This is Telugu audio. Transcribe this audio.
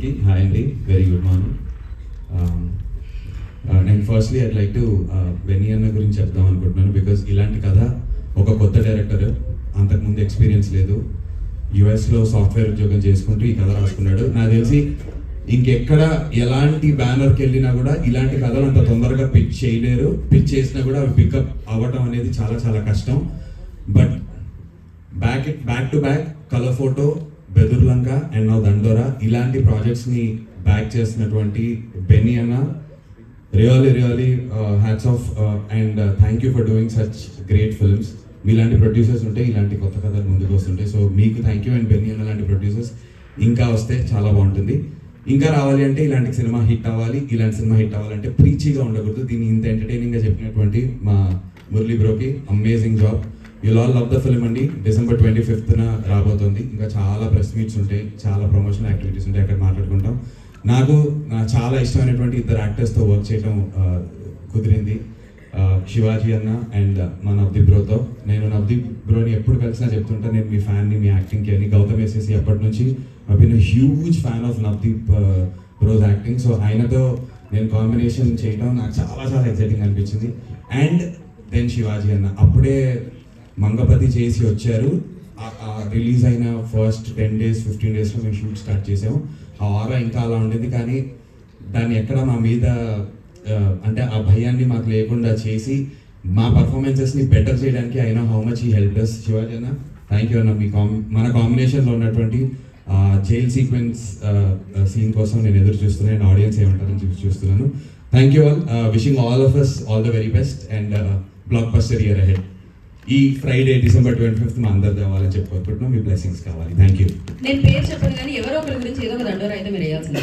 Hi Andy, very good morning. And firstly I'd like to Benny అన్న గురించి చెప్దాం అనుకుంటున్నాను బికాజ్ ఇలాంటి కథ ఒక కొత్త డైరెక్టర్ అంతకుముందు ఎక్స్పీరియన్స్ లేదు. యుఎస్లో సాఫ్ట్వేర్ ఉద్యోగం చేసుకుంటూ ఈ కథ రాసుకున్నాడు. నాకు తెలిసి ఇంకెక్కడ ఎలాంటి బ్యానర్కి వెళ్ళినా కూడా ఇలాంటి కథలు అంత తొందరగా పిచ్ చేయలేరు. పిచ్ చేసినా కూడా అవి పికప్ అవ్వటం అనేది చాలా చాలా కష్టం. But back to back colour photo, Bedurulanka and now దండోరా ఇలాంటి ప్రాజెక్ట్స్ని బ్యాక్ చేసినటువంటి బెన్నీ అన్న really hats off and thank you for doing such great films. మీలాంటి ప్రొడ్యూసర్స్ ఉంటే ఇలాంటి కొత్త కథలు ముందుకు వస్తుంటాయి. సో మీకు థ్యాంక్ యూ. అండ్ బెన్నీ అన్న లాంటి ప్రొడ్యూసర్స్ ఇంకా వస్తే చాలా బాగుంటుంది. ఇంకా రావాలి అంటే ఇలాంటి సినిమా హిట్ అవ్వాలి. ఇలాంటి సినిమా హిట్ అవ్వాలంటే ప్రీచీగా ఉండకూడదు. దీన్ని ఇంత ఎంటర్టైనింగ్గా చెప్పినటువంటి మా మురళీ బ్రోకి amazing job. You'll all love the film అండి. December 25th రాబోతుంది. ఇంకా చాలా ప్రెస్ మీట్స్ ఉంటాయి, చాలా ప్రమోషన్ యాక్టివిటీస్ ఉంటాయి, అక్కడ మాట్లాడుకుంటాం. నాకు చాలా ఇష్టమైనటువంటి ఇద్దరు యాక్టర్స్తో వర్క్ చేయడం కుదిరింది, శివాజీ అన్న అండ్ మా నవదీప్ బ్రోతో. నేను నవదీప్ బ్రోని ఎప్పుడు కలిసినా చెప్తుంటా నేను మీ ఫ్యాన్ని, మీ యాక్టింగ్కి అని. గౌతమ్ వేసేసి అప్పటి నుంచి been huge fan of Navdeep bro's acting. So ఆయనతో నేను కాంబినేషన్ చేయడం నాకు చాలా చాలా ఎక్సైటింగ్ అనిపించింది. అండ్ దెన్ శివాజీ అన్న అప్పుడే మంగపతి చేసి వచ్చారు. రిలీజ్ అయిన ఫస్ట్ 10 days 15 daysలో మేము షూట్ స్టార్ట్ చేసాము. ఆ ఆరా ఇంకా అలా ఉండేది, కానీ దాన్ని ఎక్కడ మా మీద అంటే ఆ భయాన్ని మాకు లేకుండా చేసి మా పర్ఫార్మెన్సెస్ని బెటర్ చేయడానికి అయినా హౌ మచ్ ఈ హెల్ప్ అస్. శివాజీ అన్న థ్యాంక్ యూ అన్న. మీ మన కాంబినేషన్లో ఉన్నటువంటి జైల్ సీక్వెన్స్ సీన్ కోసం నేను ఎదురు చూస్తున్నాను. ఆడియన్స్ ఏమంటారని చూస్తున్నాను. Thank you all. Wishing all of us all the very best and blockbuster year ahead. ఈ ఫ్రైడే December 25th మా అందరు దేవాలని చెప్పుకుంటున్నాం. మీ బ్లెస్సింగ్స్ కావాలి. Thank you. నేను పేరు చెప్పను కానీ ఎవరో ఒకరి గురించి ఏదో ఒక దండోరా అయితే మీరు వేయాల్సింది.